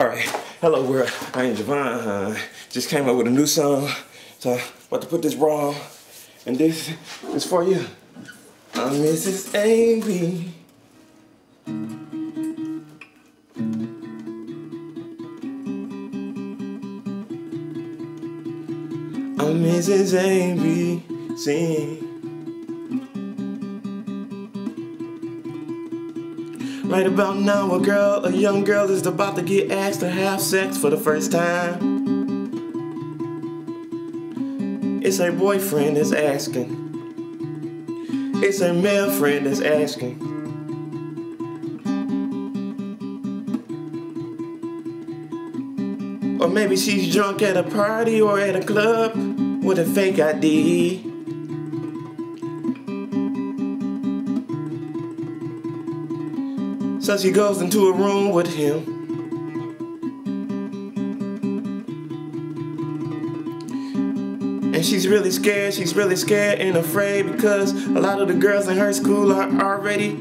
Alright, hello world, I am Javon. Just came up with a new song, so I'm about to put this raw, and this is for you. I'm Mrs.Abc. I'm Mrs.Abc. Right about now, a young girl is about to get asked to have sex for the first time. It's her boyfriend that's asking. It's her male friend that's asking. Or maybe she's drunk at a party or at a club with a fake ID. So she goes into a room with him. And she's really scared and afraid because a lot of the girls in her school are already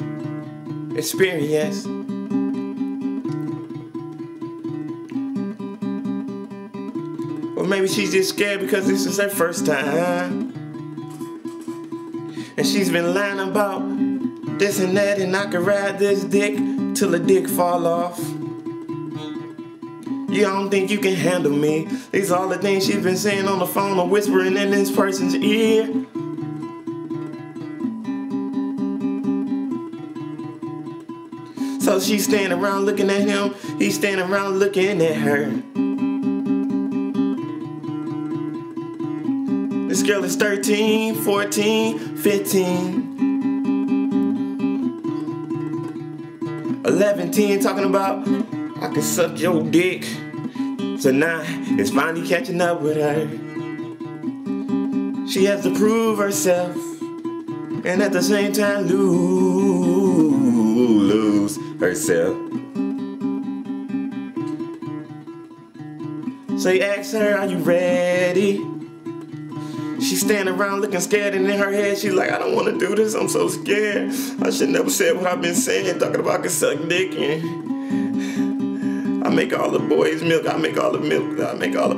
experienced. Or maybe she's just scared because this is her first time. And she's been lying about this and that, and I can ride this dick till the dick fall off. You don't think you can handle me. These are all the things she's been saying on the phone or whispering in this person's ear. So she's standing around looking at him, he's standing around looking at her. This girl is 13, 14, 15. 11, 10, talking about I can suck your dick. So now it's finally catching up with her. She has to prove herself and at the same time lose herself. So he asks her, are you ready? She's standing around looking scared, and in her head she's like, I don't want to do this, I'm so scared. I should never said what I've been saying, talking about I can suck dick and I make all the boys milk, I make all the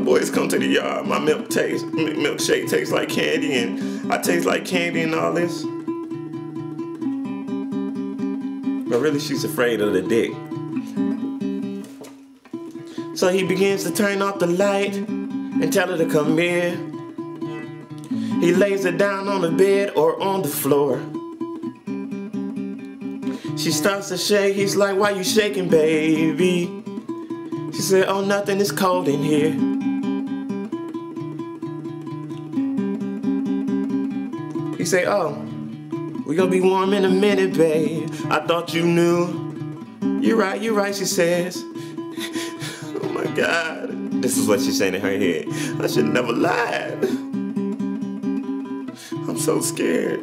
boys come to the yard. My milkshake tastes like candy and I taste like candy and all this. But really she's afraid of the dick. So he begins to turn off the light and tell her to come here. He lays her down on the bed or on the floor. She starts to shake. He's like, why you shaking, baby? She said, oh, nothing, it's cold in here. He said, oh, we gonna be warm in a minute, babe. I thought you knew. You're right, she says. Oh my God. This is what she's saying in her head. I should never lied. I'm so scared.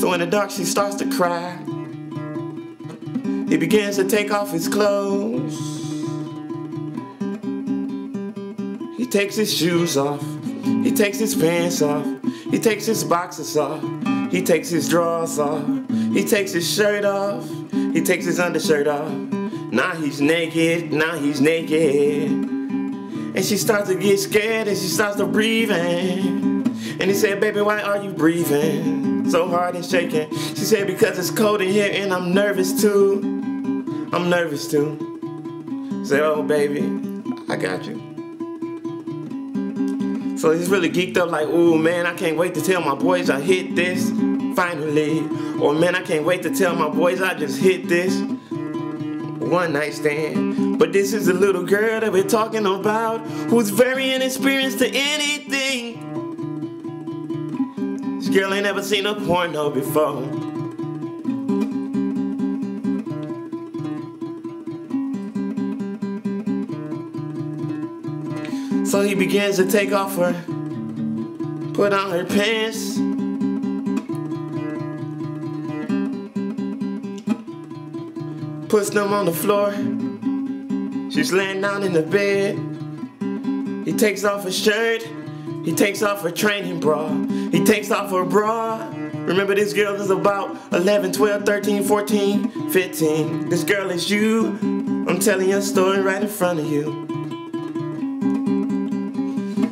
So in the dark she starts to cry. He begins to take off his clothes. He takes his shoes off. He takes his pants off. He takes his boxers off. He takes his drawers off. He takes his shirt off. He takes his undershirt off. Now he's naked. And she starts to get scared and she starts to breathe in. And he said, baby, why are you breathing so hard and shaking? She said, because it's cold in here and I'm nervous too. I'm nervous too. He said, oh, baby, I got you. So he's really geeked up like, ooh, man, I can't wait to tell my boys I hit this, finally. Or, man, I can't wait to tell my boys I just hit this one night stand. But this is a little girl that we're talking about who's very inexperienced to anything. This girl ain't never seen a porno before. So he begins to take off her, put on her pants. Puts them on the floor. She's laying down in the bed. He takes off her shirt. He takes off her training bra. He takes off her bra. Remember, this girl is about 11, 12, 13, 14, 15. This girl is you. I'm telling your story right in front of you.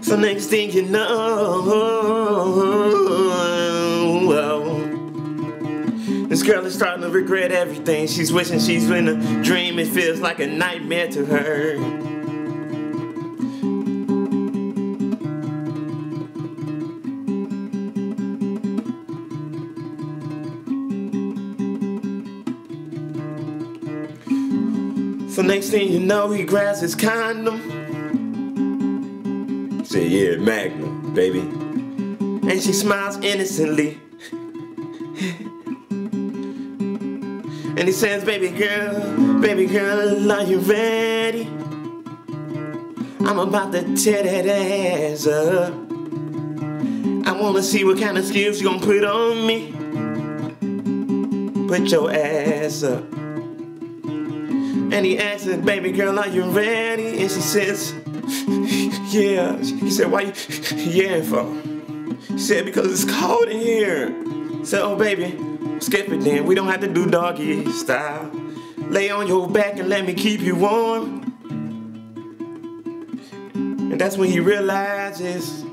So next thing you know, this girl is starting to regret everything. She's wishing she's in a dream. It feels like a nightmare to her. So next thing you know, he grabs his condom. He said, yeah, Magnum, baby. And she smiles innocently. And he says, baby girl, are you ready? I'm about to tear that ass up. I wanna see what kind of skills you gonna put on me. Put your ass up. And he asks her, baby girl, are you ready? And she says, yeah. He said, why you yeah for? She said, because it's cold in here. He said, oh baby, skip it then. We don't have to do doggy style. Lay on your back and let me keep you warm. And that's when he realizes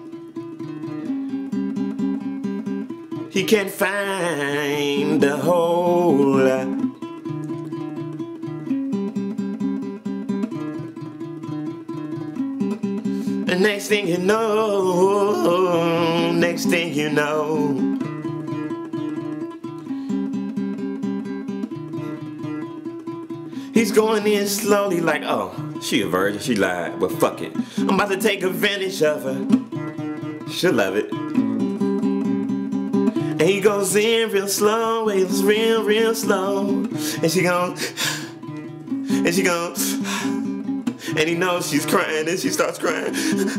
he can't find the hole. And next thing you know, he's going in slowly like, oh, she a virgin, she lied, but fuck it. I'm about to take advantage of her. She'll love it. And he goes in real slow, it's real slow. And she goes, and he knows she's crying, and she starts crying.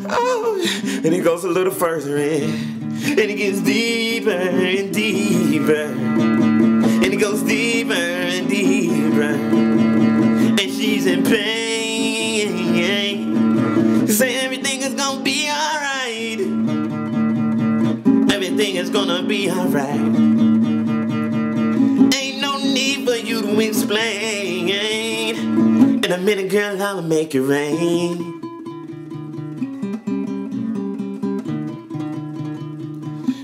Oh, and he goes a little further in, and he gets deeper and deeper, and he goes deeper and deeper, and she's in pain. Say everything is gonna be alright. Everything is gonna be alright. Ain't no need for you to explain. In a minute, girl, I'ma make it rain.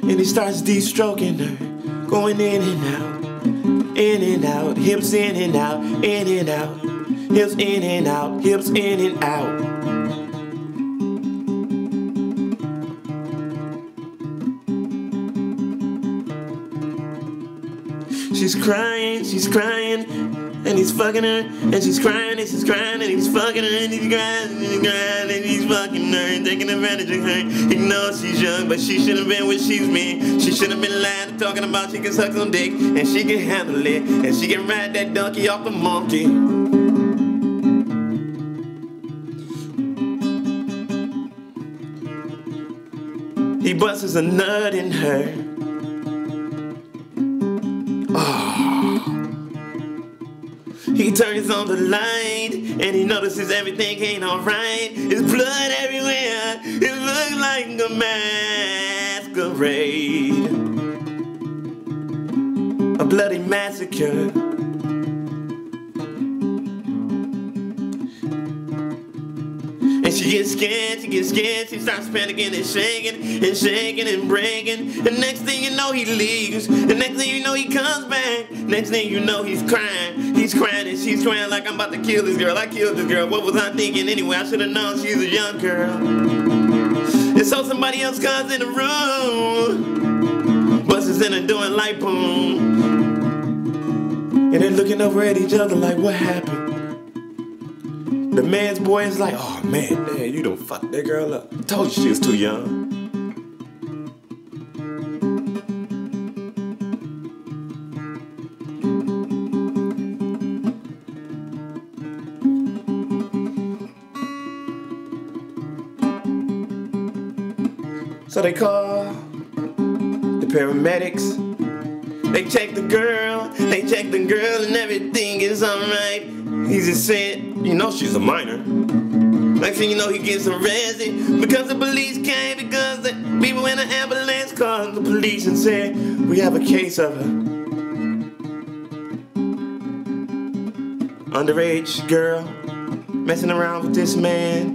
And he starts de-stroking her, going in and out, hips in and out, in and out, hips in and out, hips in and out. She's crying, and he's fucking her, and she's crying, and he's fucking her, and he's crying, and he's fucking her, and taking advantage of her. He knows she's young, but she shouldn't have been what she's been. She shouldn't have been lying and talking about she can suck some dick, and she can handle it, and she can ride that donkey off the monkey. He busts a nut in her. He turns on the light, and he notices everything ain't alright. There's blood everywhere, it looks like a masquerade. A bloody massacre. And she gets scared, she starts panicking and shaking and breaking. And next thing you know, he leaves. And next thing you know, he comes back. Next thing you know, he's crying and she's crying like, I'm about to kill this girl. I killed this girl. What was I thinking anyway? I should have known she's a young girl. And so somebody else comes in the room, busts in the door and light boom. And they're looking over at each other like, what happened? The man's boy is like, oh man, damn, you done fucked that girl up. Told you she was too young. So they call the paramedics. They check the girl, and everything is alright. He just said, you know she's a minor. Next thing you know, he gets arrested because the police came, because the people in the ambulance called the police and said, we have a case of her. underage girl messing around with this man.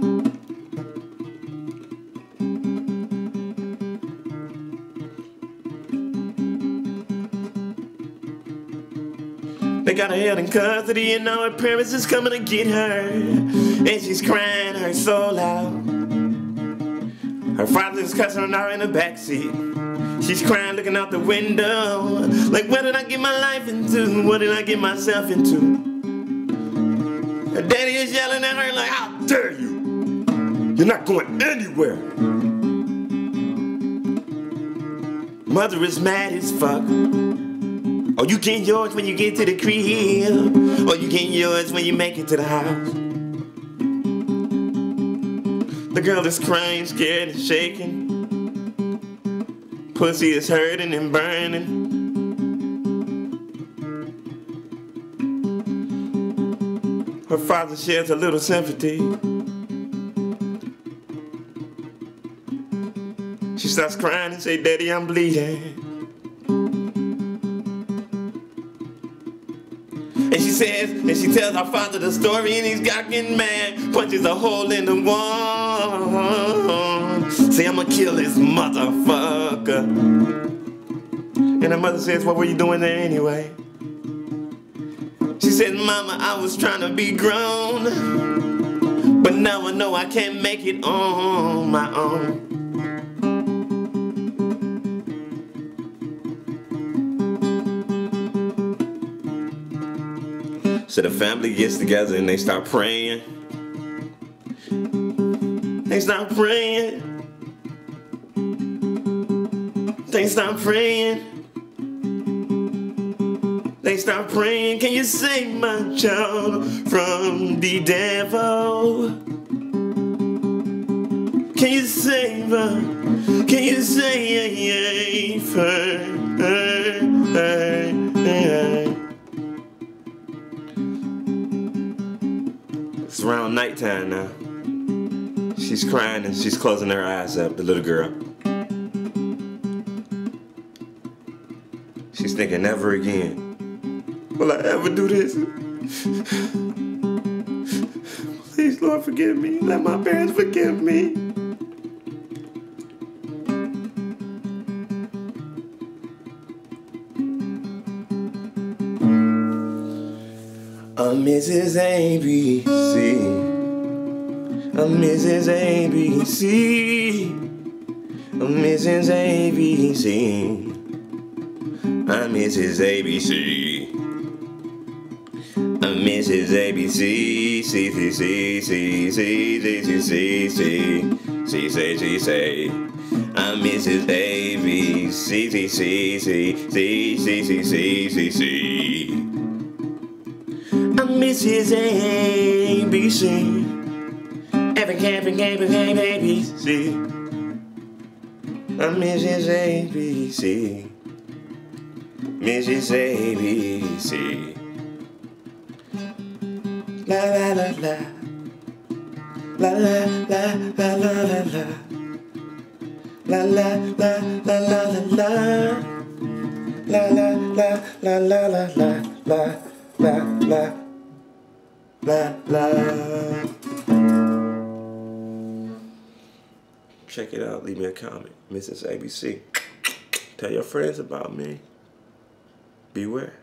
They got her held in custody and now her parents is coming to get her. And she's crying her soul out. Her father's cussing her in the backseat. She's crying looking out the window. Like, what did I get my life into? What did I get myself into? Her daddy is yelling at her like, how dare you? You're not going anywhere. Mother is mad as fuck. Oh, you get yours when you get to the crib. Or you get yours when you make it to the house. The girl is crying, scared and shaking. Pussy is hurting and burning. Her father shares a little sympathy. She starts crying and say, Daddy, I'm bleeding. And she says, and she tells her father the story, and he's got getting mad, punches a hole in the wall. Say, I'ma kill this motherfucker. And her mother says, what were you doing there anyway? She said, Mama, I was trying to be grown, but now I know I can't make it on my own. So the family gets together and they start praying. They start praying. They start praying. They start praying. Can you save my child from the devil? Can you save her? Can you save her? It's around nighttime now. She's crying and she's closing her eyes up, the little girl. She's thinking, never again will I ever do this. Please, Lord, forgive me. Let my parents forgive me. I'm Mrs.Abc. I'm Mrs.Abc. I'm Mrs.Abc. I'm Mrs.Abc. I'm Mrs.Abc. C C C C C C C C C C C C. I'm Mrs.Abc. C C C C C C C C C. I'm Mrs.Abc. Every ABC. I'm Mrs.Abc. Mrs.Abc. La la la la. La la la la la la la. La la la la la la la. La la la la la la la la la la la. Check it out. Leave me a comment. Mrs.Abc. Tell your friends about me. Beware.